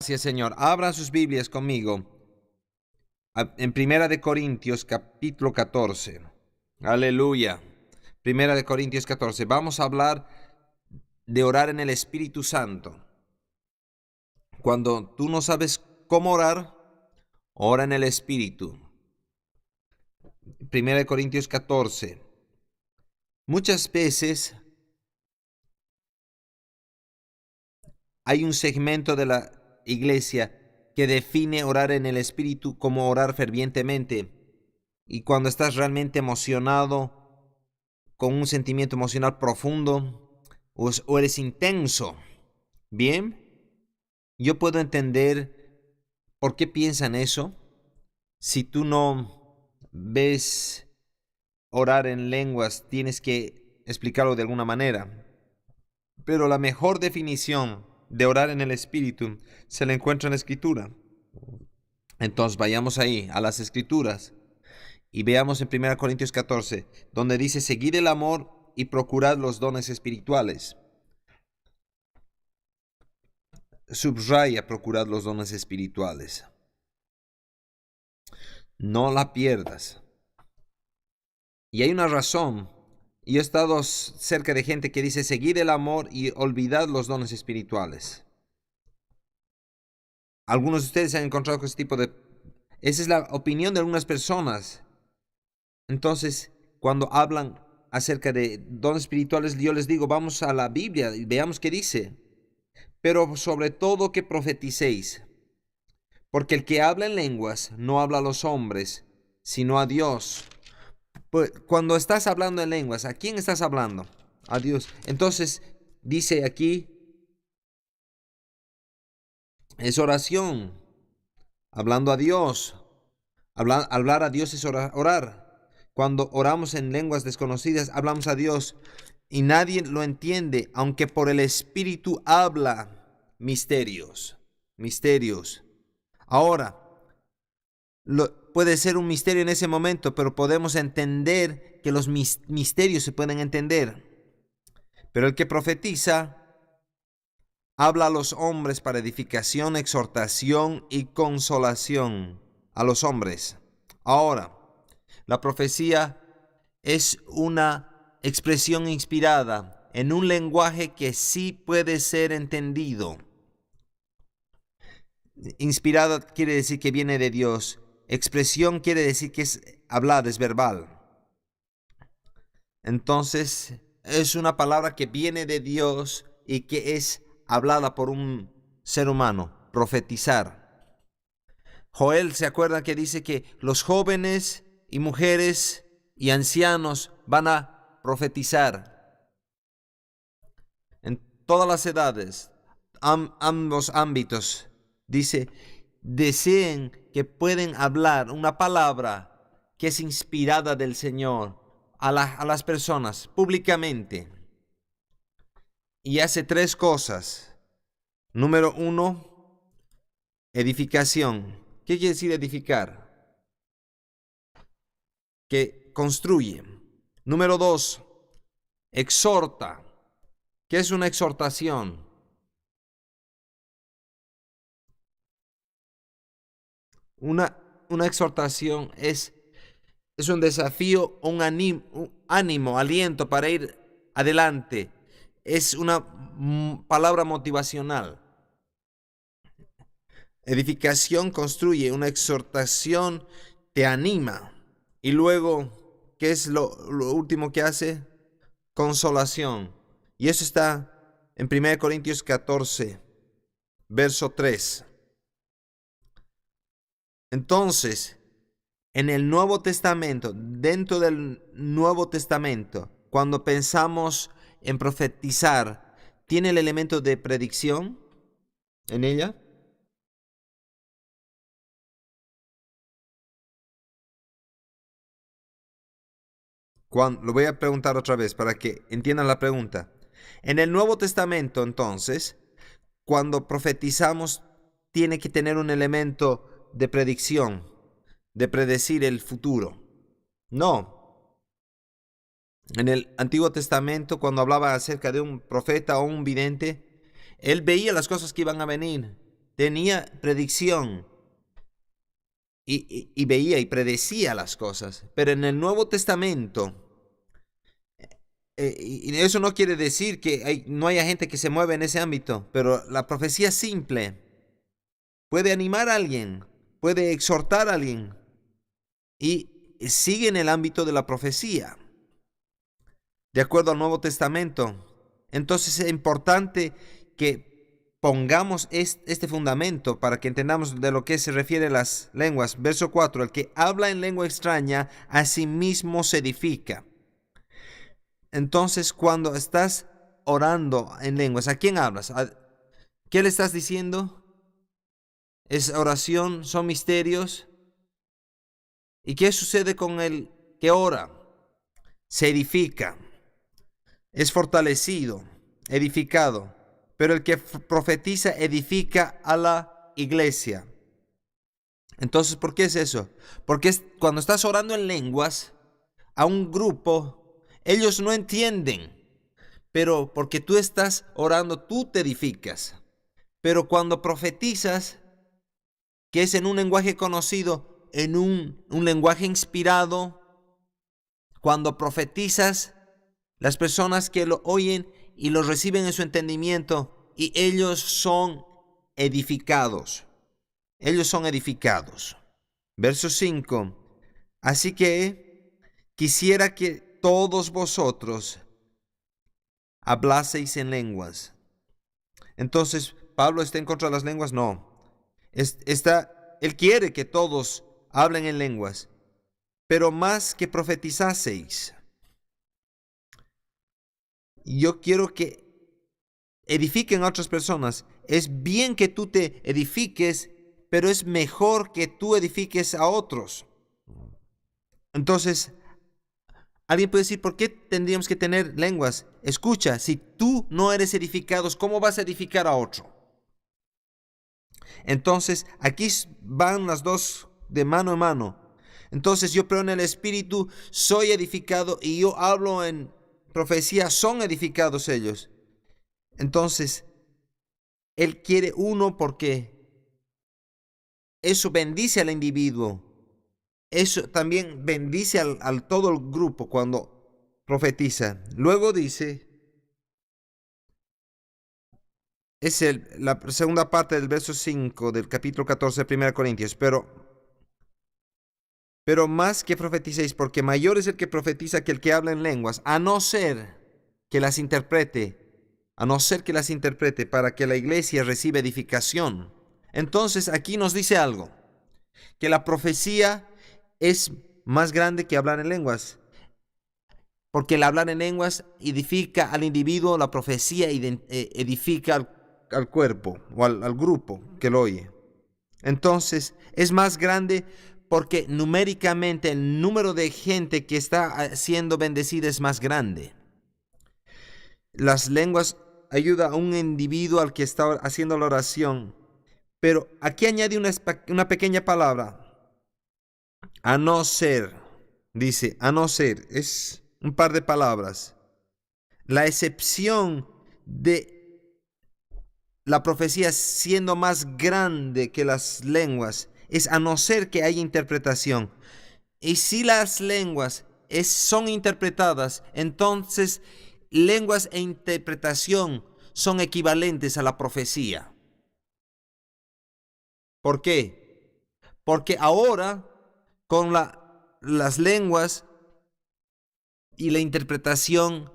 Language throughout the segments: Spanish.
Gracias, Señor. Abran sus Biblias conmigo en Primera de Corintios, capítulo 14. Aleluya. Primera de Corintios 14. Vamos a hablar de orar en el Espíritu Santo. Cuando tú no sabes cómo orar, ora en el Espíritu. Primera de Corintios 14. Muchas veces hay un segmento de la iglesia que define orar en el Espíritu como orar fervientemente. Y cuando estás realmente emocionado, con un sentimiento emocional profundo, o eres intenso, bien, yo puedo entender por qué piensan eso. Si tú no ves orar en lenguas, tienes que explicarlo de alguna manera. Pero la mejor definición de orar en el Espíritu se la encuentra en la Escritura. Entonces vayamos ahí, a las Escrituras, y veamos en 1 Corintios 14, donde dice: seguid el amor y procurad los dones espirituales. Subraya: procurad los dones espirituales. No la pierdas. Y hay una razón. Yo he estado cerca de gente que dice: seguid el amor y olvidad los dones espirituales. Algunos de ustedes se han encontrado con ese tipo de... Esa es la opinión de algunas personas. Entonces, cuando hablan acerca de dones espirituales, yo les digo: vamos a la Biblia y veamos qué dice. Pero sobre todo que profeticéis. Porque el que habla en lenguas no habla a los hombres, sino a Dios. Pues, cuando estás hablando en lenguas, ¿a quién estás hablando? A Dios. Entonces, dice aquí, es oración, hablando a Dios. Hablar a Dios es orar. Cuando oramos en lenguas desconocidas, hablamos a Dios y nadie lo entiende, aunque por el Espíritu habla misterios. Ahora, puede ser un misterio en ese momento, pero podemos entender que los misterios se pueden entender. Pero el que profetiza habla a los hombres para edificación, exhortación y consolación a los hombres. Ahora, la profecía es una expresión inspirada en un lenguaje que sí puede ser entendido. Inspirada quiere decir que viene de Dios. Expresión quiere decir que es hablada, es verbal. Entonces, es una palabra que viene de Dios y que es hablada por un ser humano, profetizar. Joel, ¿se acuerdan que dice que los jóvenes y mujeres y ancianos van a profetizar? En todas las edades, ambos ámbitos, dice, deseen que pueden hablar una palabra que es inspirada del Señor a las personas públicamente. Y hace tres cosas. Número 1, edificación. ¿Qué quiere decir edificar? Que construye. Número 2, exhorta. ¿Qué es una exhortación? Una exhortación es un desafío, un ánimo, aliento para ir adelante. Es una palabra motivacional. Edificación construye, una exhortación te anima. Y luego, ¿qué es lo último que hace? Consolación. Y eso está en 1 Corintios 14, verso 3. Entonces, en el Nuevo Testamento, dentro del Nuevo Testamento, cuando pensamos en profetizar, ¿tiene el elemento de predicción en ella? Lo voy a preguntar otra vez para que entiendan la pregunta. En el Nuevo Testamento, entonces, cuando profetizamos, tiene que tener un elemento de predicción, de predecir el futuro. No. En el Antiguo Testamento, cuando hablaba acerca de un profeta o un vidente, él veía las cosas que iban a venir. tenía predicción y veía y predecía las cosas. Pero en el Nuevo Testamento, y eso no quiere decir que no haya gente que se mueve en ese ámbito, pero la profecía simple puede animar a alguien, puede exhortar a alguien y sigue en el ámbito de la profecía, de acuerdo al Nuevo Testamento. Entonces es importante que pongamos este fundamento para que entendamos de lo que se refiere a las lenguas. Verso 4, el que habla en lengua extraña, a sí mismo se edifica. Entonces, cuando estás orando en lenguas, ¿a quién hablas? ¿Qué le estás diciendo? ¿Es oración? ¿Son misterios? ¿Y qué sucede con el que ora? Se edifica, es fortalecido, edificado. Pero el que profetiza edifica a la iglesia. Entonces, ¿por qué es eso? Porque cuando estás orando en lenguas a un grupo, ellos no entienden. Pero porque tú estás orando, tú te edificas. Pero cuando profetizas, que es en un lenguaje conocido, en un lenguaje inspirado, cuando profetizas, las personas que lo oyen y lo reciben en su entendimiento, y ellos son edificados. Ellos son edificados. Verso 5. Así que quisiera que todos vosotros hablaseis en lenguas. Entonces, ¿Pablo está en contra de las lenguas? No. Él quiere que todos hablen en lenguas, pero más que profetizaseis. Yo quiero que edifiquen a otras personas. Es bien que tú te edifiques, pero es mejor que tú edifiques a otros. Entonces, alguien puede decir, ¿por qué tendríamos que tener lenguas? Escucha, si tú no eres edificado, ¿cómo vas a edificar a otro? Entonces, aquí van las dos de mano en mano. Entonces, yo creo en el Espíritu, soy edificado, y yo hablo en profecía, son edificados ellos. Entonces, Él quiere uno porque eso bendice al individuo. Eso también bendice al todo el grupo cuando profetiza. Luego dice, es la segunda parte del verso 5 del capítulo 14 de 1 Corintios. Pero más que profeticéis, porque mayor es el que profetiza que el que habla en lenguas, a no ser que las interprete, para que la iglesia reciba edificación. Entonces aquí nos dice algo, que la profecía es más grande que hablar en lenguas, porque el hablar en lenguas edifica al individuo, la profecía edifica al cuerpo o al grupo que lo oye. Entonces es más grande porque numéricamente el número de gente que está siendo bendecida es más grande. Las lenguas ayudan a un individuo al que está haciendo la oración, pero aquí añade una pequeña palabra. A no ser, dice, a no ser, es un par de palabras. La excepción de la profecía siendo más grande que las lenguas es a no ser que haya interpretación. Y si las lenguas son interpretadas, entonces lenguas e interpretación son equivalentes a la profecía. ¿Por qué? Porque ahora con las lenguas y la interpretación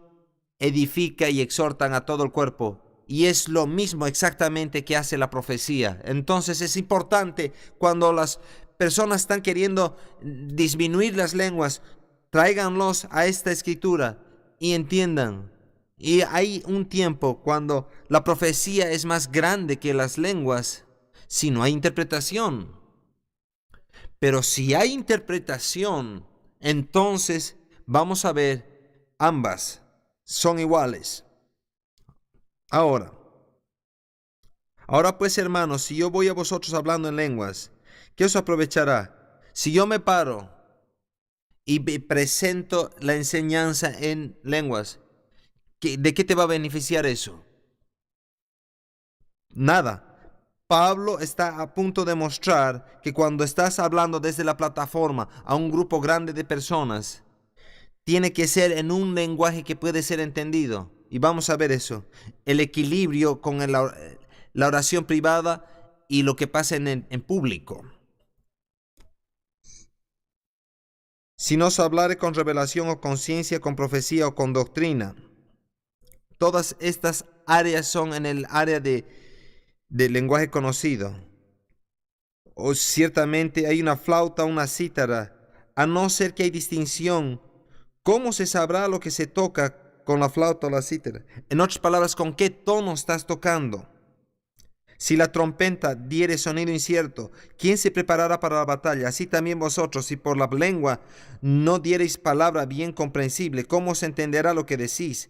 edifica y exhortan a todo el cuerpo. Y es lo mismo exactamente que hace la profecía. Entonces es importante cuando las personas están queriendo disminuir las lenguas, tráiganlos a esta escritura y entiendan. Y hay un tiempo cuando la profecía es más grande que las lenguas si no hay interpretación. Pero si hay interpretación, entonces vamos a ver ambas son iguales. Ahora pues, hermanos, si yo voy a vosotros hablando en lenguas, ¿qué os aprovechará? Si yo me paro y presento la enseñanza en lenguas, ¿de qué te va a beneficiar eso? Nada. Pablo está a punto de mostrar que cuando estás hablando desde la plataforma a un grupo grande de personas, tiene que ser en un lenguaje que puede ser entendido. Y vamos a ver eso. El equilibrio con la oración privada y lo que pasa en público. Si nos hablare con revelación o conciencia, con profecía o con doctrina. Todas estas áreas son en el área de lenguaje conocido. O ciertamente hay una flauta, una cítara, a no ser que hay distinción. ¿Cómo se sabrá lo que se toca con la flauta o la cítara? En otras palabras, ¿con qué tono estás tocando? Si la trompeta diere sonido incierto, ¿quién se preparará para la batalla? Así también vosotros, si por la lengua no diereis palabra bien comprensible, ¿cómo se entenderá lo que decís?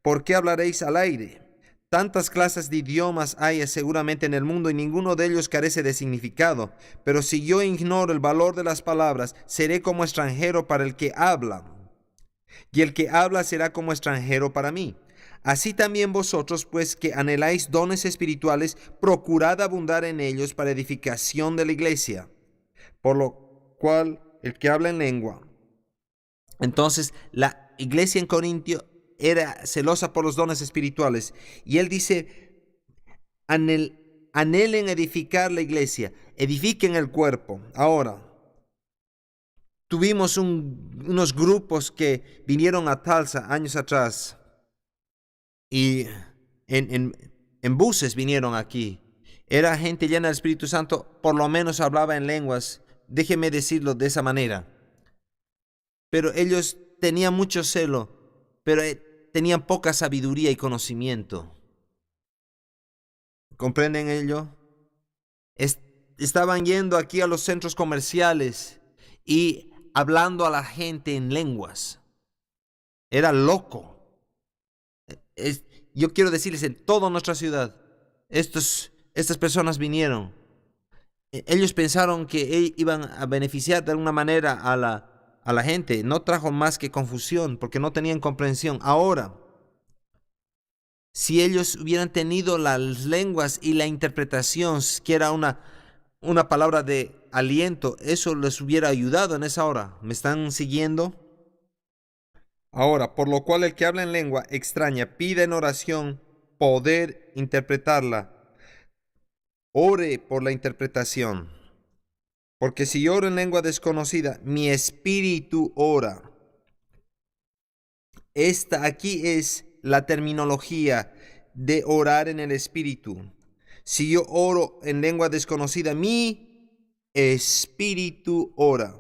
¿Por qué hablaréis al aire? Tantas clases de idiomas hay seguramente en el mundo y ninguno de ellos carece de significado. Pero si yo ignoro el valor de las palabras, seré como extranjero para el que habla, y el que habla será como extranjero para mí. Así también vosotros, pues que anheláis dones espirituales, procurad abundar en ellos para edificación de la iglesia. Por lo cual, el que habla en lengua. Entonces, la iglesia en Corintio era celosa por los dones espirituales. Y él dice, anhelen edificar la iglesia, edifiquen el cuerpo. Ahora, tuvimos unos grupos que vinieron a Tulsa años atrás y en buses vinieron aquí. Era gente llena del Espíritu Santo, por lo menos hablaba en lenguas, déjeme decirlo de esa manera. Pero ellos tenían mucho celo, pero tenían poca sabiduría y conocimiento. ¿Comprenden ello? Estaban yendo aquí a los centros comerciales y hablando a la gente en lenguas. Era loco. Yo quiero decirles, en toda nuestra ciudad, estas personas vinieron. Ellos pensaron que iban a beneficiar de alguna manera a la gente. No trajo más que confusión, porque no tenían comprensión. Ahora, si ellos hubieran tenido las lenguas y la interpretación, que era una palabra de aliento, eso les hubiera ayudado en esa hora. ¿Me están siguiendo? Ahora, por lo cual el que habla en lengua extraña pide en oración poder interpretarla. Ore por la interpretación. Porque si oro en lengua desconocida, mi espíritu ora. Esta aquí es la terminología de orar en el espíritu. Si yo oro en lengua desconocida, mi espíritu ora.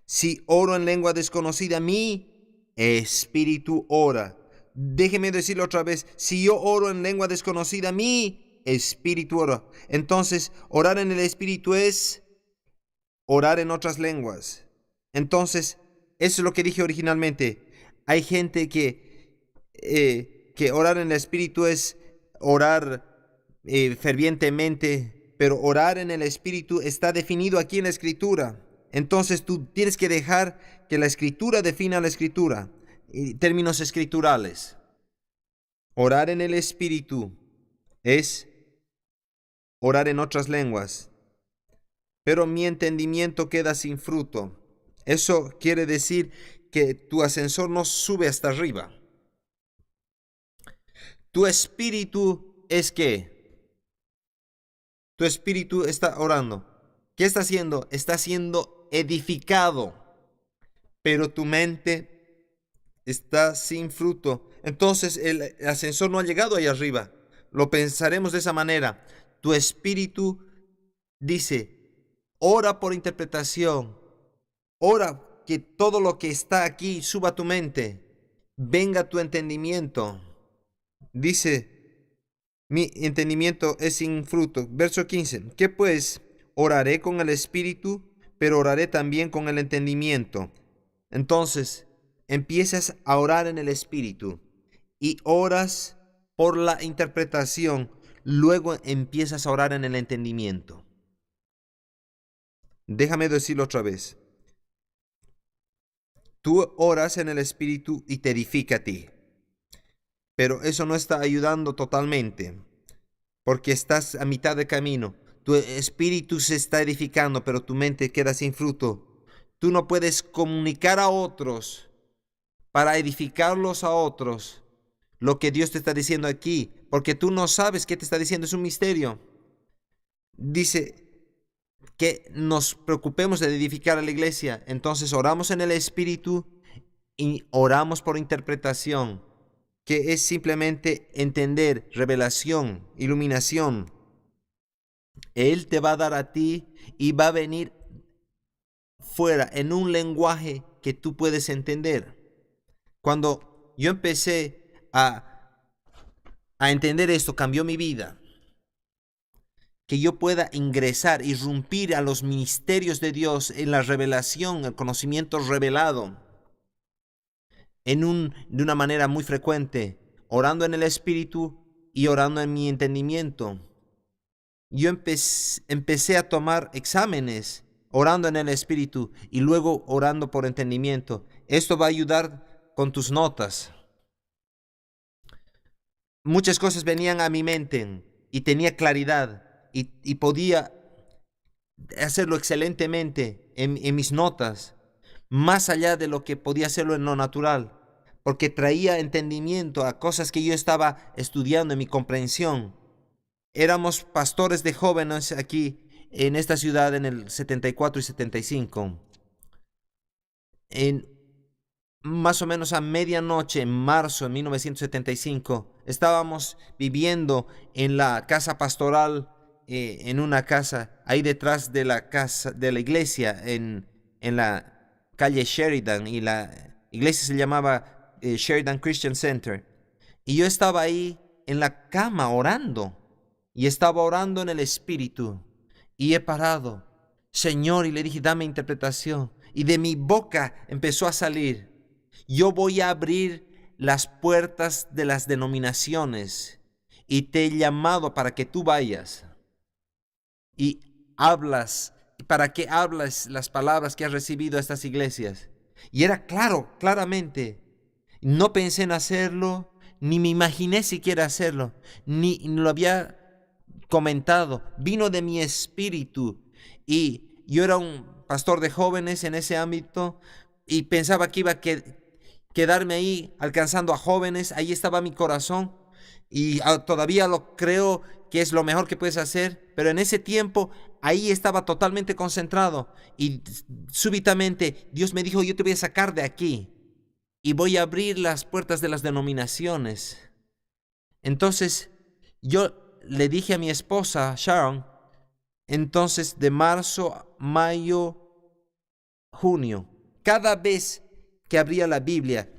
Si oro en lengua desconocida, mi espíritu ora. Déjeme decirlo otra vez. Si yo oro en lengua desconocida, mi espíritu ora. Entonces, orar en el espíritu es orar en otras lenguas. Entonces, eso es lo que dije originalmente. Hay gente que orar en el espíritu es orar fervientemente, pero orar en el espíritu está definido aquí en la escritura. Entonces tú tienes que dejar que la escritura defina la escritura, en términos escriturales. Orar en el espíritu es orar en otras lenguas, pero mi entendimiento queda sin fruto. Eso quiere decir que tu ascensor no sube hasta arriba. Tu espíritu es ¿qué? Tu espíritu está orando. ¿Qué está haciendo? Está siendo edificado, pero tu mente está sin fruto. Entonces el ascensor no ha llegado ahí arriba. Lo pensaremos de esa manera. Tu espíritu dice, ora por interpretación, ora que todo lo que está aquí suba a tu mente, venga a tu entendimiento. Dice, mi entendimiento es sin fruto. Verso 15. ¿Qué pues? Oraré con el espíritu, pero oraré también con el entendimiento. Entonces, empiezas a orar en el espíritu y oras por la interpretación. Luego empiezas a orar en el entendimiento. Déjame decirlo otra vez. Tú oras en el espíritu y te edifica a ti. Pero eso no está ayudando totalmente. porque estás a mitad de camino. Tu espíritu se está edificando, pero tu mente queda sin fruto. Tú no puedes comunicar a otros para edificarlos a otros lo que Dios te está diciendo aquí, porque tú no sabes qué te está diciendo, es un misterio. Dice que nos preocupemos de edificar a la iglesia, entonces oramos en el Espíritu y oramos por interpretación, que es simplemente entender, revelación, iluminación. Él te va a dar a ti y va a venir fuera en un lenguaje que tú puedes entender. Cuando yo empecé a entender esto, cambió mi vida. Que yo pueda ingresar, irrumpir a los ministerios de Dios en la revelación, el conocimiento revelado, de una manera muy frecuente, orando en el Espíritu y orando en mi entendimiento. Yo empecé a tomar exámenes orando en el Espíritu y luego orando por entendimiento. Esto va a ayudar con tus notas. Muchas cosas venían a mi mente y tenía claridad y podía hacerlo excelentemente en mis notas, más allá de lo que podía hacerlo en lo natural, porque traía entendimiento a cosas que yo estaba estudiando en mi comprensión. Éramos pastores de jóvenes aquí en esta ciudad en el 74 y 75. En más o menos a medianoche, en marzo de 1975, estábamos viviendo en la casa pastoral, en una casa ahí detrás de la casa de la iglesia, en la calle Sheridan, y la iglesia se llamaba Sheridan Christian Center. Y yo estaba ahí en la cama orando, y estaba orando en el Espíritu, y he parado, Señor, y le dije, dame interpretación, y de mi boca empezó a salir: yo voy a abrir las puertas de las denominaciones y te he llamado para que tú vayas y para que hablas las palabras que has recibido a estas iglesias. Y era claro, claramente. No pensé en hacerlo, ni me imaginé siquiera hacerlo, ni lo había comentado. Vino de mi espíritu, y yo era un pastor de jóvenes en ese ámbito y pensaba que iba a quedarme ahí alcanzando a jóvenes. Ahí estaba mi corazón y todavía lo creo que es lo mejor que puedes hacer, pero en ese tiempo ahí estaba totalmente concentrado y súbitamente Dios me dijo: yo te voy a sacar de aquí y voy a abrir las puertas de las denominaciones. Entonces yo le dije a mi esposa Sharon, entonces de marzo, mayo, junio, cada vez que abría la Biblia,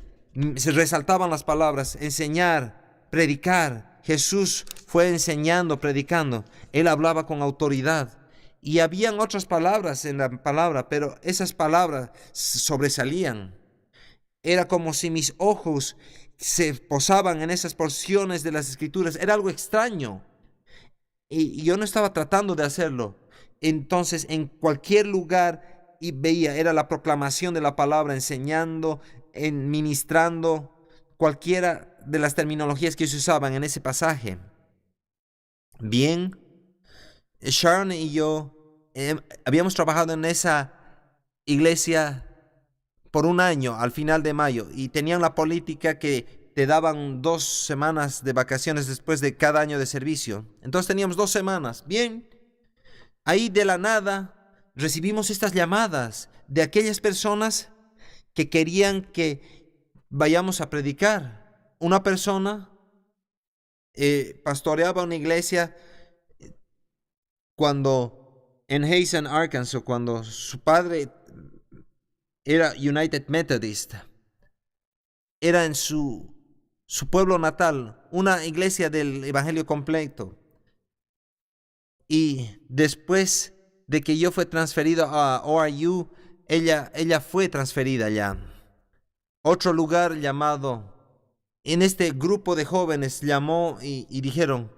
se resaltaban las palabras enseñar, predicar. Jesús fue enseñando, predicando. Él hablaba con autoridad. Y habían otras palabras en la palabra, pero esas palabras sobresalían. Era como si mis ojos se posaban en esas porciones de las Escrituras. Era algo extraño. Y yo no estaba tratando de hacerlo. Entonces, en cualquier lugar y veía, era la proclamación de la palabra, enseñando, ministrando, cualquiera de las terminologías que se usaban en ese pasaje. Bien, Sharon y yo habíamos trabajado en esa iglesia por un año al final de mayo, y tenían la política que te daban 2 semanas de vacaciones después de cada año de servicio. Entonces teníamos 2 semanas. Bien, ahí de la nada recibimos estas llamadas de aquellas personas que querían que vayamos a predicar. Una persona pastoreaba una iglesia cuando en Hazen, Arkansas, cuando su padre era United Methodist. Era en su pueblo natal, una iglesia del Evangelio completo. Y después de que yo fui transferido a ORU, ella fue transferida allá. Otro lugar llamado, en este grupo de jóvenes llamó y dijeron: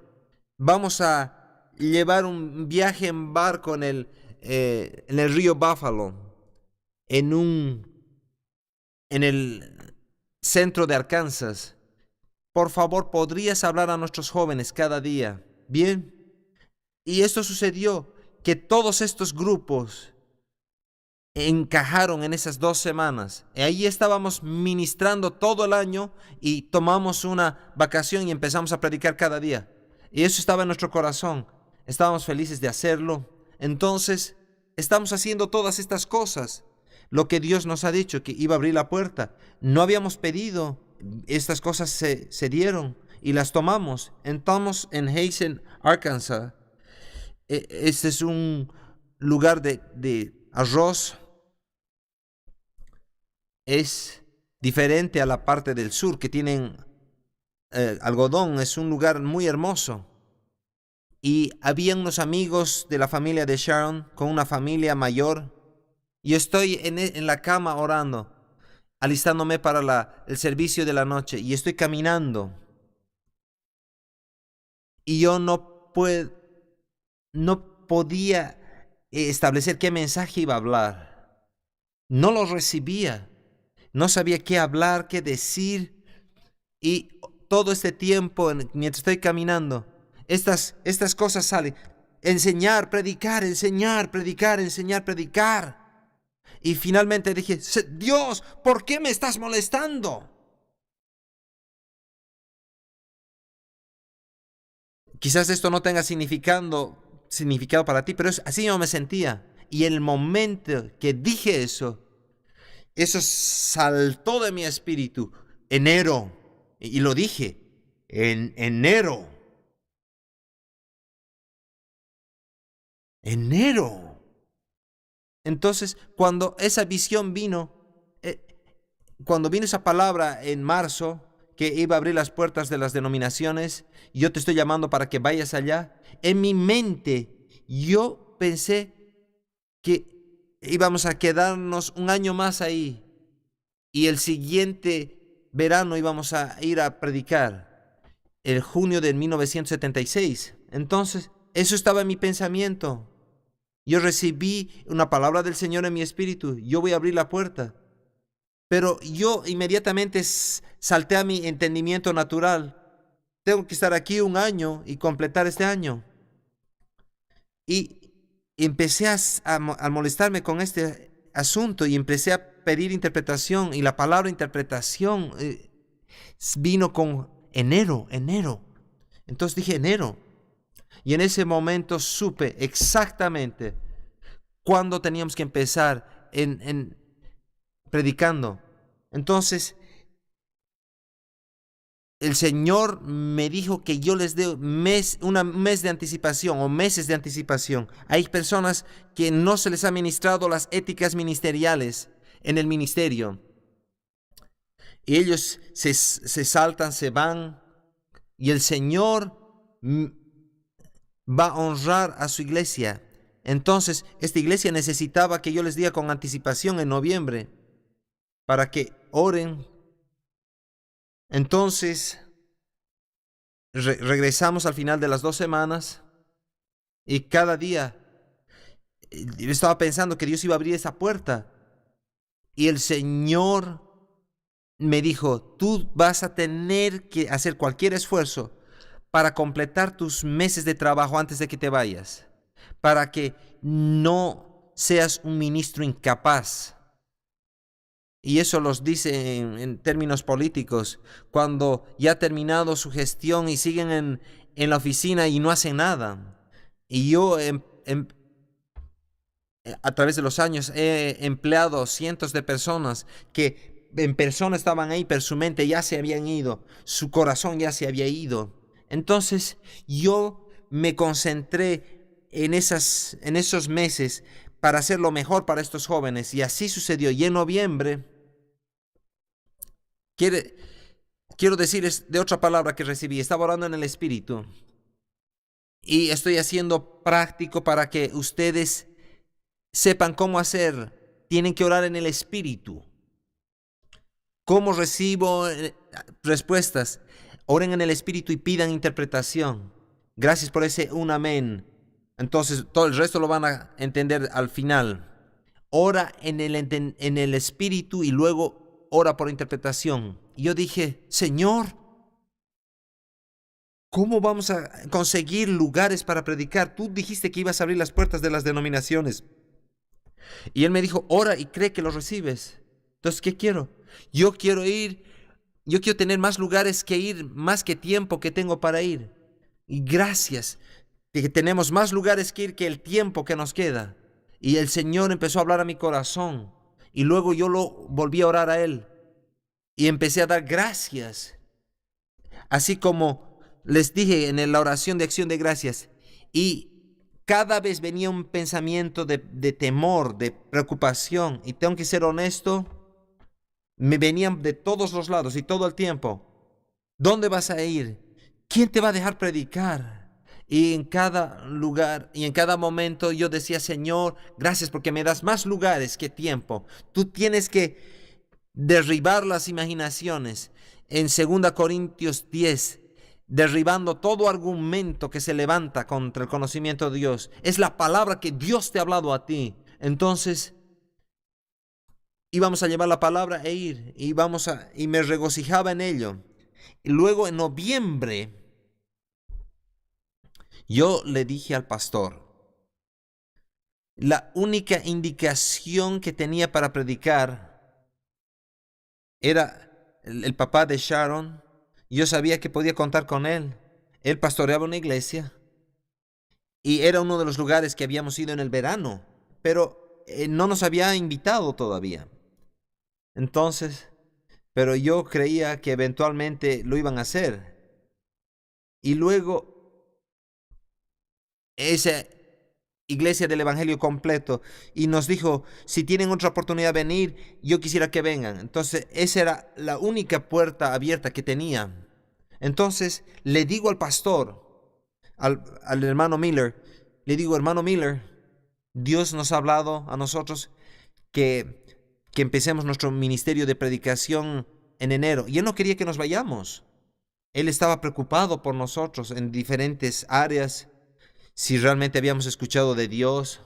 vamos a llevar un viaje en barco en el río Buffalo, en el centro de Arkansas. Por favor, ¿podrías hablar a nuestros jóvenes cada día? Bien. Y esto sucedió, que todos estos grupos encajaron en esas 2 semanas. Y ahí estábamos ministrando todo el año y tomamos una vacación y empezamos a predicar cada día. Y eso estaba en nuestro corazón. Estábamos felices de hacerlo. Entonces, estamos haciendo todas estas cosas. Lo que Dios nos ha dicho, que iba a abrir la puerta. No habíamos pedido. Estas cosas se dieron y las tomamos. Estamos en Hazen, Arkansas. Este es un lugar de arroz. Es diferente a la parte del sur que tienen algodón. Es un lugar muy hermoso. Y había unos amigos de la familia de Sharon con una familia mayor. Y estoy en la cama orando, alistándome para el servicio de la noche. Y estoy caminando. Y yo no podía establecer qué mensaje iba a hablar. No lo recibía. No sabía qué hablar, qué decir. Y todo este tiempo, mientras estoy caminando, estas cosas salen. Enseñar, predicar, enseñar, predicar, enseñar, predicar. Y finalmente dije, Dios, ¿por qué me estás molestando? Quizás esto no tenga significado para ti, pero así yo me sentía. Y el momento que dije eso saltó de mi espíritu. Enero. Y lo dije. En enero. Enero. Entonces, cuando esa visión vino, cuando vino esa palabra en marzo, que iba a abrir las puertas de las denominaciones, y yo te estoy llamando para que vayas allá, en mi mente yo pensé que íbamos a quedarnos un año más ahí, y el siguiente verano íbamos a ir a predicar, el junio de 1976. Entonces, eso estaba en mi pensamiento. Yo recibí una palabra del Señor en mi espíritu. Yo voy a abrir la puerta. Pero yo inmediatamente salté a mi entendimiento natural. Tengo que estar aquí un año y completar este año. Y empecé a molestarme con este asunto y empecé a pedir interpretación. Y la palabra interpretación vino con enero. Entonces dije enero. Y en ese momento supe exactamente cuándo teníamos que empezar en predicando. Entonces, el Señor me dijo que yo les dé un mes de anticipación o meses de anticipación. Hay personas que no se les ha ministrado las éticas ministeriales en el ministerio. Y ellos se saltan, se van. Y el Señor va a honrar a su iglesia. Entonces, esta iglesia necesitaba que yo les diera con anticipación en noviembre para que oren. Entonces, regresamos al final de las 2 semanas y cada día yo estaba pensando que Dios iba a abrir esa puerta. Y el Señor me dijo, tú vas a tener que hacer cualquier esfuerzo para completar tus meses de trabajo antes de que te vayas, para que no seas un ministro incapaz. Y eso los dice en términos políticos, cuando ya ha terminado su gestión y siguen en la oficina y no hacen nada. Y yo a través de los años he empleado cientos de personas que en persona estaban ahí, pero su mente ya se habían ido, su corazón ya se había ido. Entonces yo me concentré en esos meses para hacer lo mejor para estos jóvenes, y así sucedió. Y en noviembre, quiero decirles de otra palabra que recibí. Estaba orando en el Espíritu y estoy haciendo práctico para que ustedes sepan cómo hacer. Tienen que orar en el Espíritu. ¿Cómo recibo respuestas? Oren en el Espíritu y pidan interpretación. Gracias por ese un amén. Entonces todo el resto lo van a entender al final. Ora en el Espíritu y luego ora por interpretación. Y yo dije, Señor, ¿cómo vamos a conseguir lugares para predicar? Tú dijiste que ibas a abrir las puertas de las denominaciones. Y él me dijo, ora y cree que lo recibes. Entonces, ¿qué quiero? Yo quiero tener más lugares que ir, más que tiempo que tengo para ir. Y gracias, que tenemos más lugares que ir que el tiempo que nos queda. Y el Señor empezó a hablar a mi corazón. Y luego yo lo volví a orar a Él. Y empecé a dar gracias. Así como les dije en la oración de acción de gracias. Y cada vez venía un pensamiento de temor, de preocupación. Y tengo que ser honesto, me venían de todos los lados y todo el tiempo. ¿Dónde vas a ir? ¿Quién te va a dejar predicar? Y en cada lugar y en cada momento yo decía, Señor, gracias porque me das más lugares que tiempo. Tú tienes que derribar las imaginaciones. En 2 Corintios 10, derribando todo argumento que se levanta contra el conocimiento de Dios. Es la palabra que Dios te ha hablado a ti. Entonces, íbamos a llevar la palabra e ir. Y me regocijaba en ello. Y luego en noviembre, yo le dije al pastor, la única indicación que tenía para predicar era el papá de Sharon. Yo sabía que podía contar con él. Él pastoreaba una iglesia y era uno de los lugares que habíamos ido en el verano, pero no nos había invitado todavía. Entonces, pero yo creía que eventualmente lo iban a hacer. Y luego, esa iglesia del Evangelio completo, y nos dijo, si tienen otra oportunidad de venir, yo quisiera que vengan. Entonces, esa era la única puerta abierta que tenía. Entonces, le digo al pastor, al hermano Miller, le digo, hermano Miller, Dios nos ha hablado a nosotros que empecemos nuestro ministerio de predicación en enero. Y él no quería que nos vayamos. Él estaba preocupado por nosotros en diferentes áreas, si realmente habíamos escuchado de Dios.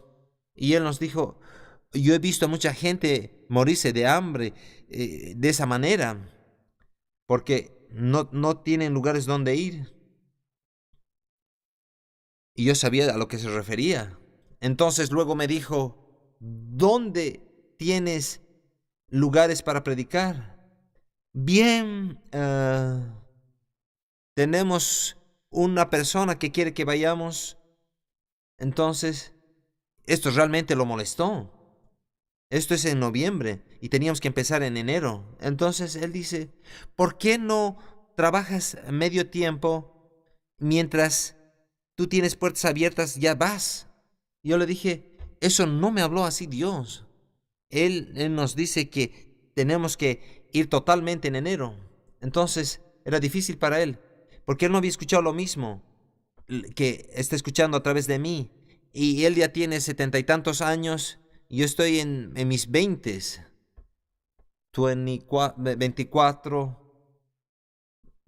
Y él nos dijo, yo he visto a mucha gente morirse de hambre de esa manera, porque no tienen lugares donde ir. Y yo sabía a lo que se refería. Entonces luego me dijo, ¿dónde tienes lugares para predicar? Bien, tenemos una persona que quiere que vayamos. Entonces, esto realmente lo molestó. Esto es en noviembre y teníamos que empezar en enero. Entonces él dice, ¿por qué no trabajas medio tiempo mientras tú tienes puertas abiertas, ya vas? Yo le dije, eso no me habló así Dios. Él nos dice que tenemos que ir totalmente en enero. Entonces era difícil para él, porque él no había escuchado lo mismo que está escuchando a través de mí. Y él ya tiene 70 y tantos años, y yo estoy en mis 24.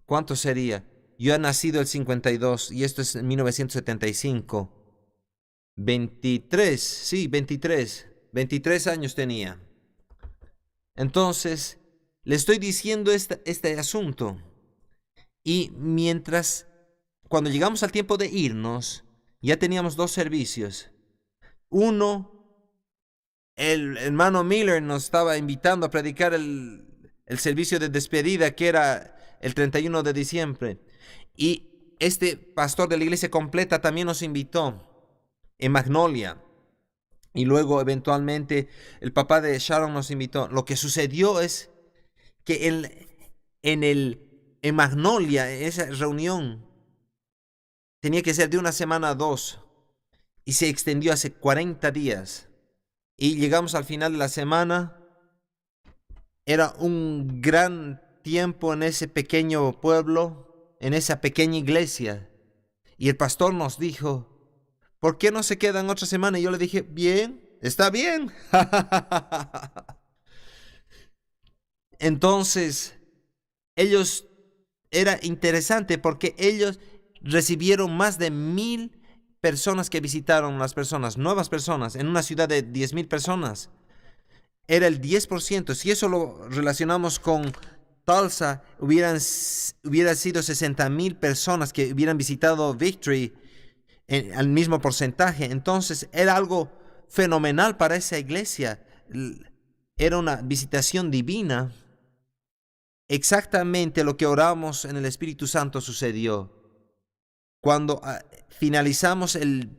¿Cuánto sería? Yo he nacido el 52 y esto es en 1975. 23, sí, 23 años tenía. Entonces, le estoy diciendo este asunto. Y cuando llegamos al tiempo de irnos, ya teníamos 2 servicios. Uno, el hermano Miller nos estaba invitando a predicar el servicio de despedida, que era el 31 de diciembre. Y este pastor de la iglesia completa también nos invitó en Magnolia. Y luego eventualmente el papá de Sharon nos invitó. Lo que sucedió es que en Magnolia, esa reunión tenía que ser de una semana a 2 y se extendió hace 40 días. Y llegamos al final de la semana. Era un gran tiempo en ese pequeño pueblo, en esa pequeña iglesia. Y el pastor nos dijo, ¿por qué no se quedan otra semana? Y yo le dije, bien, está bien. Entonces, era interesante porque ellos recibieron más de 1,000 personas que visitaron nuevas personas, en una ciudad de 10,000 personas. Era el 10%. Si eso lo relacionamos con Tulsa hubiera sido 60,000 personas que hubieran visitado Victory al mismo porcentaje. Entonces era algo fenomenal para esa iglesia. Era una visitación divina. Exactamente lo que oramos en el Espíritu Santo sucedió. Cuando finalizamos el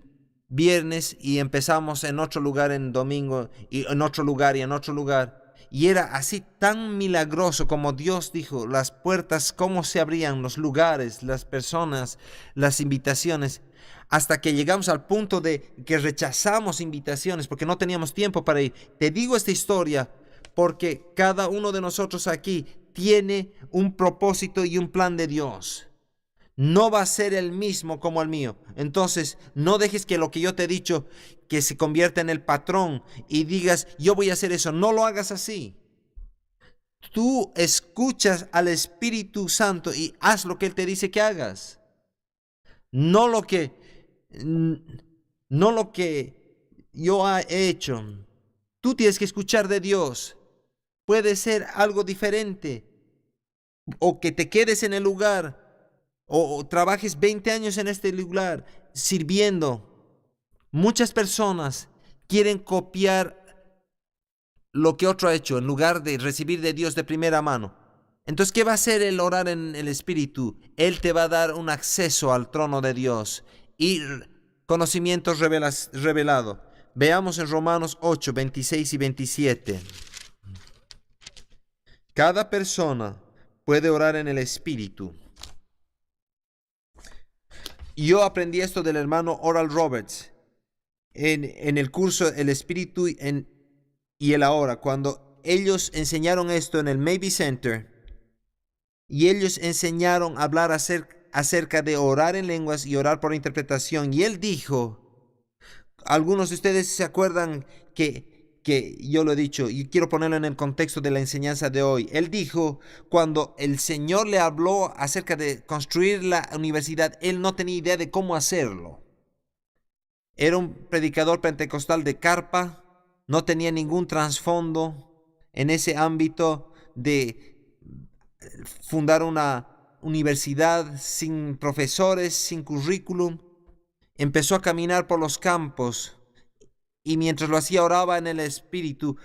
viernes y empezamos en otro lugar en domingo, y en otro lugar y en otro lugar, y era así tan milagroso como Dios dijo, las puertas, cómo se abrían, los lugares, las personas, las invitaciones, hasta que llegamos al punto de que rechazamos invitaciones porque no teníamos tiempo para ir. Te digo esta historia porque cada uno de nosotros aquí tiene un propósito y un plan de Dios. No va a ser el mismo como el mío. Entonces, no dejes que lo que yo te he dicho que se convierta en el patrón y digas, yo voy a hacer eso. No lo hagas así. Tú escuchas al Espíritu Santo y haz lo que Él te dice que hagas. No lo que yo he hecho. Tú tienes que escuchar de Dios. Puede ser algo diferente. O que te quedes en el lugar. O trabajes 20 años en este lugar sirviendo. Muchas personas quieren copiar lo que otro ha hecho en lugar de recibir de Dios de primera mano. Entonces, ¿qué va a hacer el orar en el Espíritu? Él te va a dar un acceso al trono de Dios y conocimiento revelado. Veamos en Romanos 8, 26 y 27. Cada persona puede orar en el Espíritu. Yo aprendí esto del hermano Oral Roberts en el curso El Espíritu y el Ahora, cuando ellos enseñaron esto en el Maybe Center y ellos enseñaron a hablar acerca de orar en lenguas y orar por interpretación. Y él dijo, algunos de ustedes se acuerdan que yo lo he dicho y quiero ponerlo en el contexto de la enseñanza de hoy. Él dijo, cuando el Señor le habló acerca de construir la universidad, él no tenía idea de cómo hacerlo. Era un predicador pentecostal de carpa, no tenía ningún trasfondo en ese ámbito de fundar una universidad sin profesores, sin currículum. Empezó a caminar por los campos y mientras lo hacía oraba en el Espíritu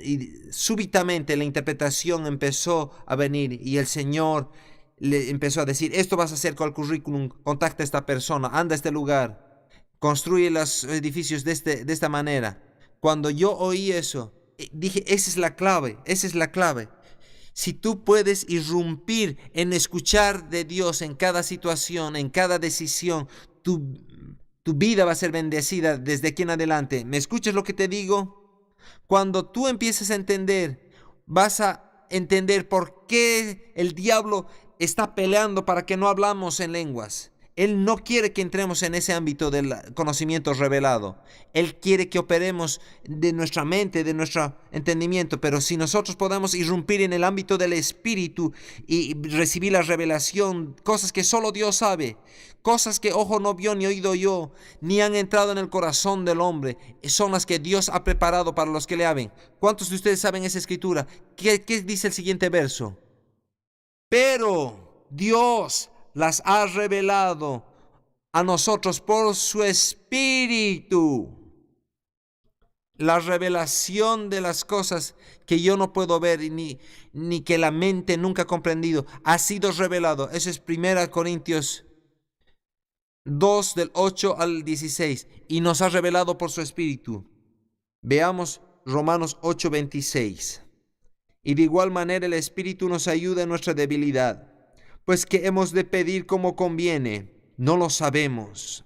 y súbitamente la interpretación empezó a venir y el Señor le empezó a decir, esto vas a hacer con el currículum, contacta a esta persona, anda a este lugar, construye los edificios de esta manera. Cuando yo oí eso, dije, esa es la clave, esa es la clave. Si tú puedes irrumpir en escuchar de Dios en cada situación, en cada decisión, tu vida va a ser bendecida desde aquí en adelante. ¿Me escuchas lo que te digo? Cuando tú empieces a entender, vas a entender por qué el diablo está peleando para que no hablamos en lenguas. Él no quiere que entremos en ese ámbito del conocimiento revelado. Él quiere que operemos de nuestra mente, de nuestro entendimiento. Pero si nosotros podemos irrumpir en el ámbito del Espíritu y recibir la revelación, cosas que solo Dios sabe, cosas que ojo no vio ni oído yo, ni han entrado en el corazón del hombre, son las que Dios ha preparado para los que le amen. ¿Cuántos de ustedes saben esa escritura? ¿Qué dice el siguiente verso? Pero Dios las ha revelado a nosotros por su Espíritu. La revelación de las cosas que yo no puedo ver ni que la mente nunca ha comprendido ha sido revelado. Eso es 1 Corintios 2 del 8 al 16 y nos ha revelado por su Espíritu. Veamos Romanos 8, 26. Y de igual manera el Espíritu nos ayuda en nuestra debilidad. Pues que hemos de pedir como conviene, no lo sabemos.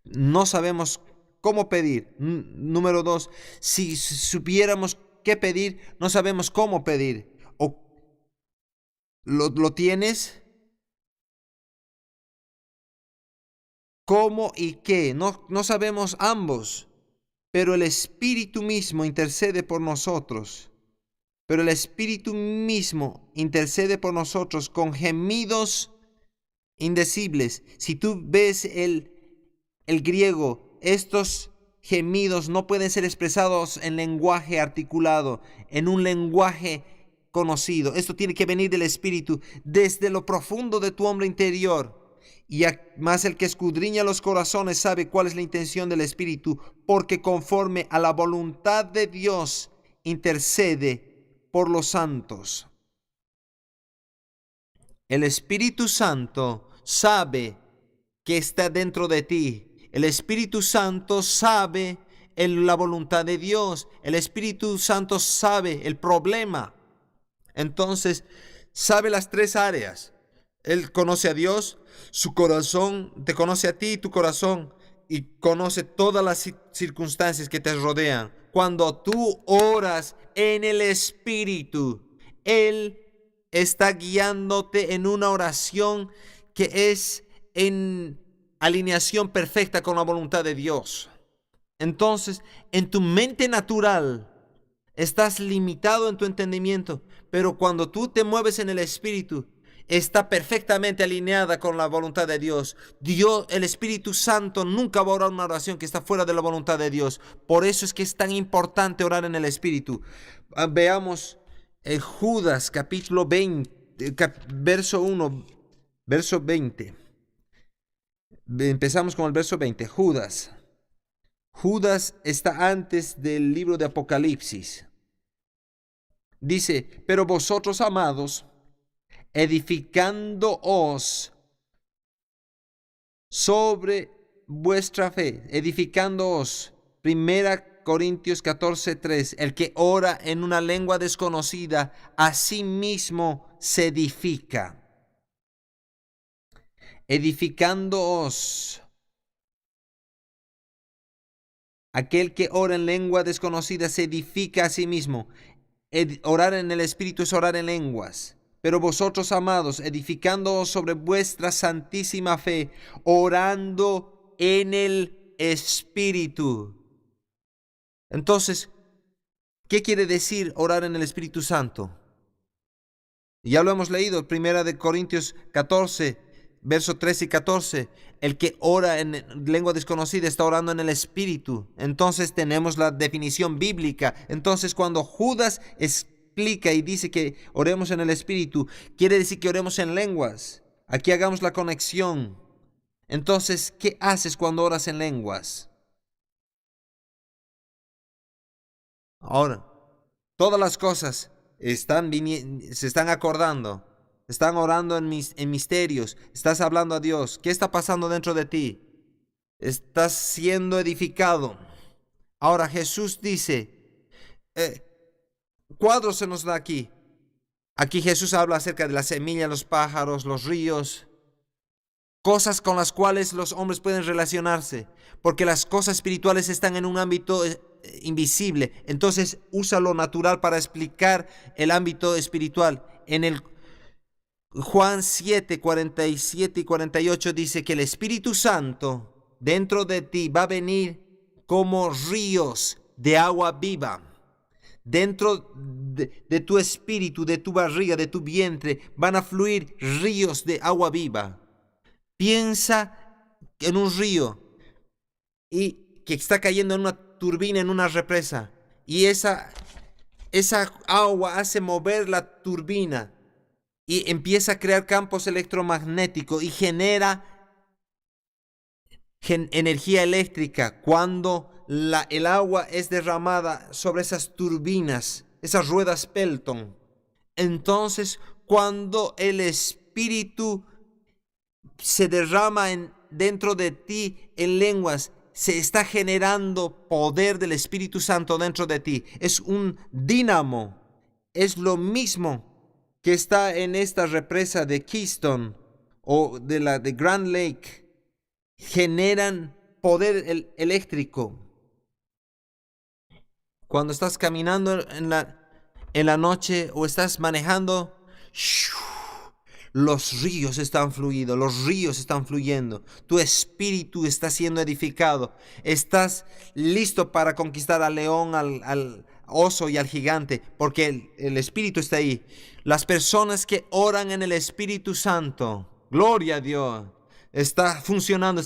No sabemos cómo pedir. Número 2, si supiéramos qué pedir, no sabemos cómo pedir. ¿O lo tienes? ¿Cómo y qué? No sabemos ambos, pero el Espíritu mismo intercede por nosotros. Pero el Espíritu mismo intercede por nosotros con gemidos indecibles. Si tú ves el griego, estos gemidos no pueden ser expresados en lenguaje articulado, en un lenguaje conocido. Esto tiene que venir del Espíritu, desde lo profundo de tu hombre interior. Y más el que escudriña los corazones sabe cuál es la intención del Espíritu, porque conforme a la voluntad de Dios intercede por los santos. El Espíritu Santo sabe que está dentro de ti. El Espíritu Santo sabe la voluntad de Dios. El Espíritu Santo sabe el problema. Entonces, sabe las tres áreas. Él conoce a Dios, su corazón, te conoce a ti, tu corazón, y conoce todas las circunstancias que te rodean. Cuando tú oras en el Espíritu, Él está guiándote en una oración que es en alineación perfecta con la voluntad de Dios. Entonces, en tu mente natural, estás limitado en tu entendimiento, pero cuando tú te mueves en el Espíritu, está perfectamente alineada con la voluntad de Dios. Dios, el Espíritu Santo, nunca va a orar una oración que está fuera de la voluntad de Dios. Por eso es que es tan importante orar en el Espíritu. Veamos Judas capítulo 20, verso 1, verso 20. Empezamos con el verso 20. Judas está antes del libro de Apocalipsis. Dice, pero vosotros, amados, edificándoos sobre vuestra fe, edificándoos. 1 Corintios 14:3, el que ora en una lengua desconocida, a sí mismo se edifica. Edificándoos. Aquel que ora en lengua desconocida se edifica a sí mismo. Orar en el Espíritu es orar en lenguas. Pero vosotros, amados, edificándoos sobre vuestra santísima fe, orando en el Espíritu. Entonces, ¿qué quiere decir orar en el Espíritu Santo? Ya lo hemos leído, 1 Corintios 14, versos 13 y 14. El que ora en lengua desconocida está orando en el Espíritu. Entonces tenemos la definición bíblica. Entonces cuando Judas explica y dice que oremos en el Espíritu, quiere decir que oremos en lenguas. Aquí hagamos la conexión. Entonces, ¿qué haces cuando oras en lenguas? Ahora, todas las cosas se están acordando. Están orando en misterios. Estás hablando a Dios. ¿Qué está pasando dentro de ti? Estás siendo edificado. Ahora Jesús dice, cuadros se nos da aquí. Aquí Jesús habla acerca de la semilla, los pájaros, los ríos, cosas con las cuales los hombres pueden relacionarse, porque las cosas espirituales están en un ámbito invisible. Entonces usa lo natural para explicar el ámbito espiritual. En el Juan 7, 47 y 48 dice que el Espíritu Santo dentro de ti va a venir como ríos de agua viva. Dentro de tu espíritu, de tu barriga, de tu vientre, van a fluir ríos de agua viva. Piensa en un río y que está cayendo en una turbina, en una represa, y esa agua hace mover la turbina y empieza a crear campos electromagnéticos y genera energía eléctrica cuando el agua es derramada sobre esas turbinas, esas ruedas Pelton. Entonces, cuando el Espíritu se derrama dentro de ti en lenguas, se está generando poder del Espíritu Santo dentro de ti. Es un dínamo. Es lo mismo que está en esta represa de Keystone o de Grand Lake. Generan poder eléctrico. Cuando estás caminando en la noche o estás manejando, los ríos están fluyendo. Tu espíritu está siendo edificado. Estás listo para conquistar al león, al oso y al gigante, porque el Espíritu está ahí. Las personas que oran en el Espíritu Santo, gloria a Dios, está funcionando.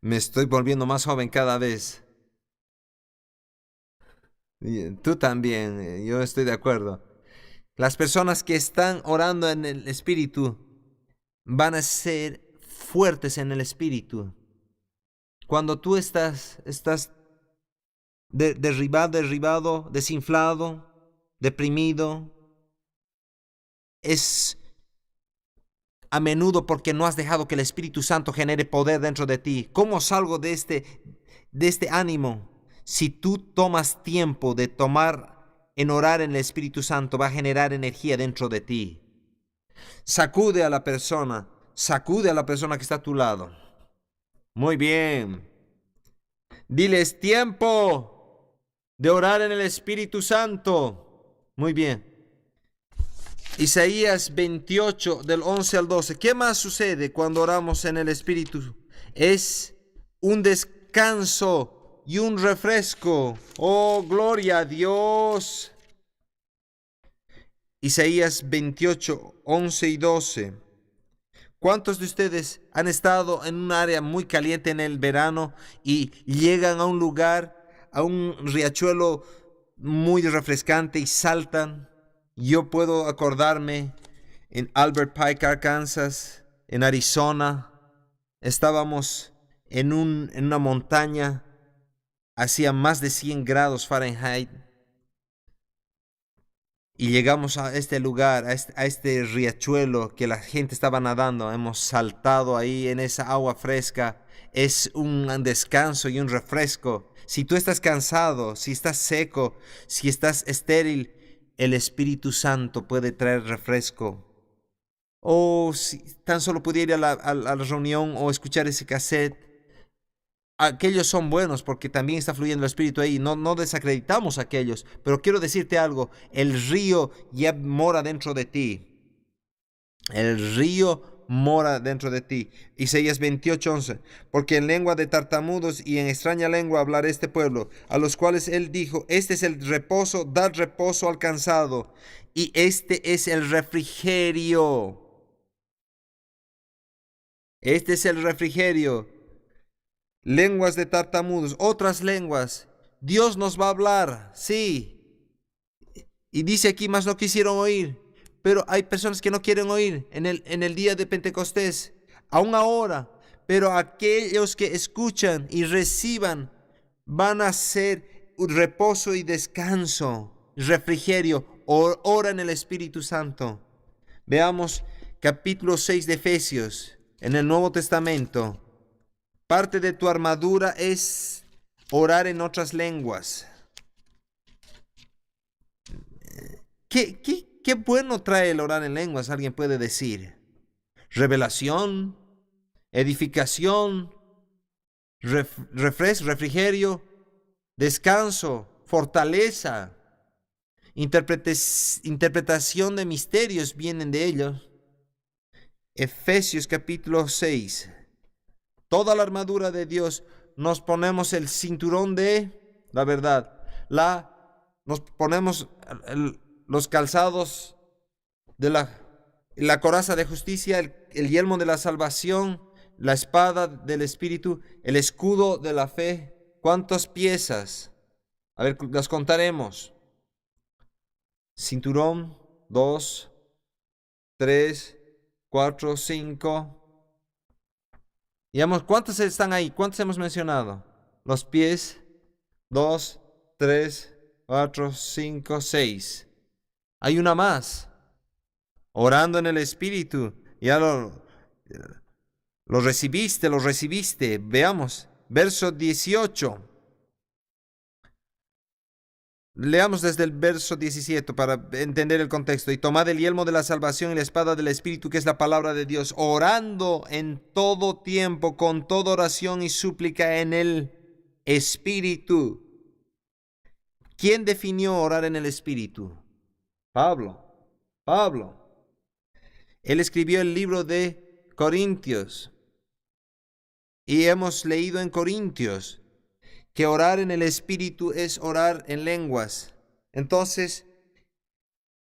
Me estoy volviendo más joven cada vez. Y tú también, yo estoy de acuerdo. Las personas que están orando en el Espíritu van a ser fuertes en el Espíritu. Cuando tú estás derribado, desinflado, deprimido, es a menudo porque no has dejado que el Espíritu Santo genere poder dentro de ti. ¿Cómo salgo de este ánimo? Si tú tomas tiempo de en orar en el Espíritu Santo, va a generar energía dentro de ti. Sacude a la persona que está a tu lado. Muy bien. Diles tiempo de orar en el Espíritu Santo. Muy bien. Isaías 28 del 11 al 12. ¿Qué más sucede cuando oramos en el Espíritu? Es un descanso y un refresco. Oh, gloria a Dios. Isaías 28, 11 y 12. ¿Cuántos de ustedes han estado en un área muy caliente en el verano y llegan a un lugar, a un riachuelo muy refrescante y saltan? Yo puedo acordarme en Albert Pike, Arkansas, en Arizona. Estábamos en una montaña, hacía más de 100 grados Fahrenheit. Y llegamos a este lugar, a este riachuelo que la gente estaba nadando. Hemos saltado ahí en esa agua fresca. Es un descanso y un refresco. Si tú estás cansado, si estás seco, si estás estéril, el Espíritu Santo puede traer refresco. O si tan solo pudiera ir a la reunión o escuchar ese cassette. Aquellos son buenos porque también está fluyendo el Espíritu ahí. No desacreditamos a aquellos. Pero quiero decirte algo. El río ya mora dentro de ti. El río mora dentro de ti. Isaías 28:11. Porque en lengua de tartamudos y en extraña lengua hablará este pueblo, a los cuales él dijo: este es el reposo, dad reposo al cansado. Y este es el refrigerio. Este es el refrigerio. Lenguas de tartamudos, otras lenguas. Dios nos va a hablar, sí. Y dice aquí, más no quisieron oír. Pero hay personas que no quieren oír en el día de Pentecostés, aún ahora. Pero aquellos que escuchan y reciban van a ser reposo y descanso, refrigerio. Ora en el Espíritu Santo. Veamos capítulo 6 de Efesios en el Nuevo Testamento. Parte de tu armadura es orar en otras lenguas. ¿Qué bueno trae el orar en lenguas? Alguien puede decir. Revelación, edificación, refrigerio, descanso, fortaleza, interpretación de misterios vienen de ellos. Efesios capítulo 6. Toda la armadura de Dios, nos ponemos el cinturón de la verdad. Nos ponemos los calzados de la coraza de justicia, el yelmo de la salvación, la espada del Espíritu, el escudo de la fe. ¿Cuántas piezas? A ver, las contaremos. Cinturón, 2, 3, 4, 5. Digamos, ¿cuántos están ahí? ¿Cuántos hemos mencionado? Los pies, 2, 3, 4, 5, 6. Hay una más. Orando en el Espíritu. Ya lo recibiste. Veamos. Verso 18. Leamos desde el verso 17 para entender el contexto. Y tomad el yelmo de la salvación y la espada del Espíritu, que es la palabra de Dios, orando en todo tiempo, con toda oración y súplica en el Espíritu. ¿Quién definió orar en el Espíritu? Pablo. Él escribió el libro de Corintios. Y hemos leído en Corintios que orar en el Espíritu es orar en lenguas. Entonces,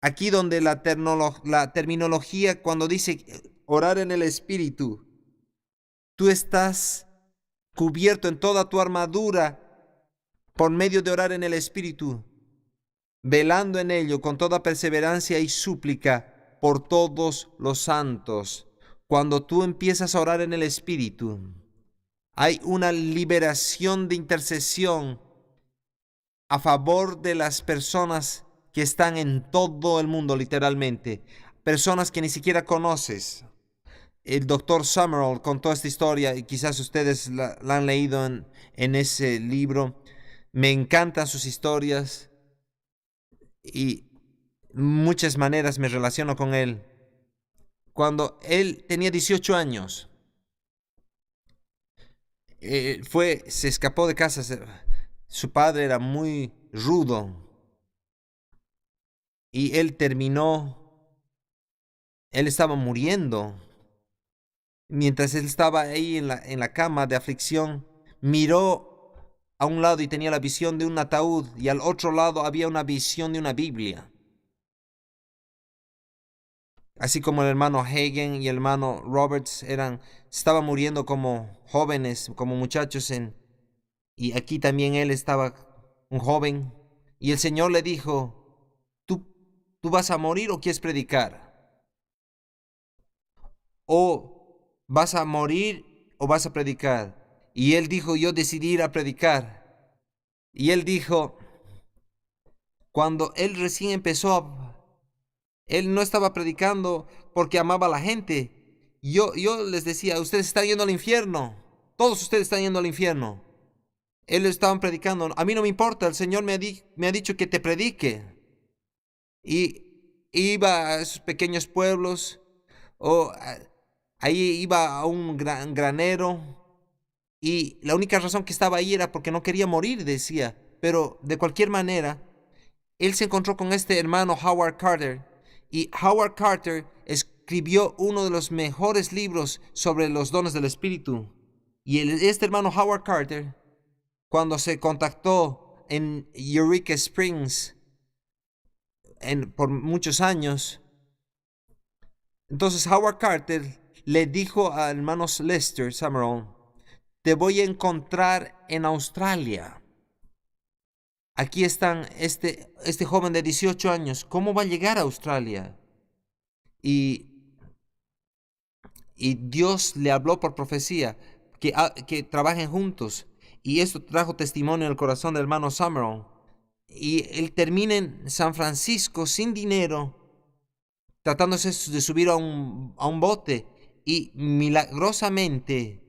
aquí donde la terminología, cuando dice orar en el Espíritu, tú estás cubierto en toda tu armadura por medio de orar en el Espíritu, velando en ello con toda perseverancia y súplica por todos los santos. Cuando tú empiezas a orar en el Espíritu, hay una liberación de intercesión a favor de las personas que están en todo el mundo, literalmente. Personas que ni siquiera conoces. El doctor Summerall contó esta historia y quizás ustedes la han leído en ese libro. Me encantan sus historias y muchas maneras me relaciono con él. Cuando él tenía 18 años, se escapó de casa. Su padre era muy rudo y él estaba muriendo. Mientras él estaba ahí en la cama de aflicción, miró a un lado y tenía la visión de un ataúd, y al otro lado había una visión de una Biblia. Así como el hermano Hagen y el hermano Roberts estaban muriendo como jóvenes, como muchachos, y aquí también él estaba un joven, y el Señor le dijo: ¿Tú vas a morir o quieres predicar? ¿O vas a morir o vas a predicar? Y él dijo: yo decidí ir a predicar. Y él dijo, cuando él recién él no estaba predicando porque amaba a la gente. Yo les decía: ustedes están yendo al infierno. Todos ustedes están yendo al infierno. Él estaban predicando: a mí no me importa, el Señor me ha dicho que te predique. Y iba a esos pequeños pueblos, o ahí iba a un granero, y la única razón que estaba ahí era porque no quería morir, decía. Pero de cualquier manera, él se encontró con este hermano Howard Carter, y Howard Carter escribió uno de los mejores libros sobre los dones del Espíritu. Y este hermano Howard Carter, cuando se contactó en Eureka Springs por muchos años, entonces Howard Carter le dijo a hermanos Lester Summerall: te voy a encontrar en Australia. Aquí están este joven de 18 años. ¿Cómo va a llegar a Australia? Y Dios le habló por profecía que trabajen juntos. Y esto trajo testimonio en el corazón del hermano Summerall. Y él termina en San Francisco sin dinero, tratándose de subir a un bote. Y milagrosamente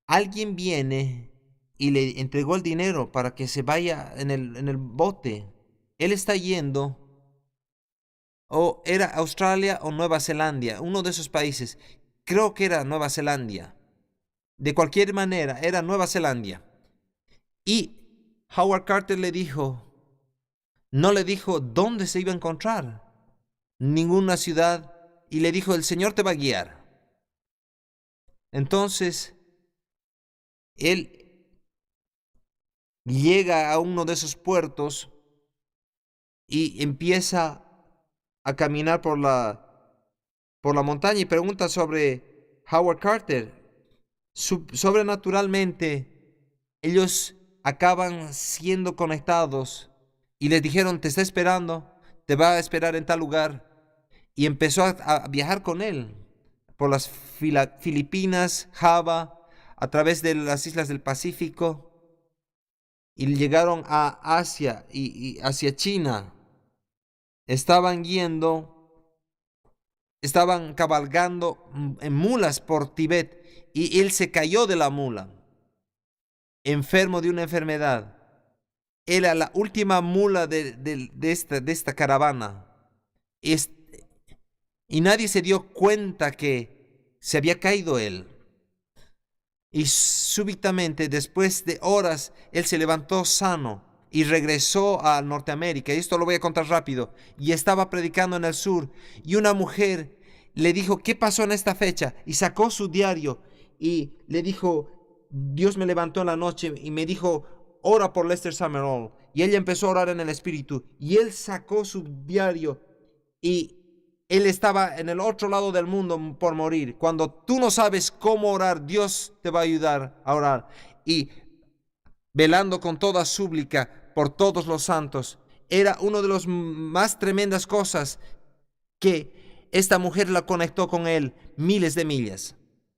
alguien viene y le entregó el dinero para que se vaya en el bote. Él está yendo, o era Australia o Nueva Zelanda, uno de esos países. Creo que era Nueva Zelanda. De cualquier manera, era Nueva Zelanda. Y Howard Carter no le dijo dónde se iba a encontrar, ninguna ciudad, y le dijo: el Señor te va a guiar. Entonces, él llega a uno de esos puertos y empieza a caminar por la montaña y pregunta sobre Howard Carter. Sobrenaturalmente, ellos acaban siendo conectados y les dijeron: te está esperando, te va a esperar en tal lugar. Y empezó a viajar con él por las Filipinas, Java, a través de las islas del Pacífico, y llegaron a Asia y hacia China. Estaban cabalgando en mulas por Tibet, y él se cayó de la mula, enfermo de una enfermedad. Era la última mula de esta caravana. Y nadie se dio cuenta que se había caído él. Y súbitamente, después de horas, él se levantó sano y regresó a Norteamérica. Y esto lo voy a contar rápido. Y estaba predicando en el sur. Y una mujer le dijo: ¿qué pasó en esta fecha? Y sacó su diario y le dijo: Dios me levantó en la noche y me dijo: ora por Lester Summerall. Y ella empezó a orar en el Espíritu. Y él sacó su diario y Él estaba en el otro lado del mundo por morir. Cuando tú no sabes cómo orar, Dios te va a ayudar a orar. Y velando con toda súplica por todos los santos, era una de las más tremendas cosas que esta mujer la conectó con él miles de millas.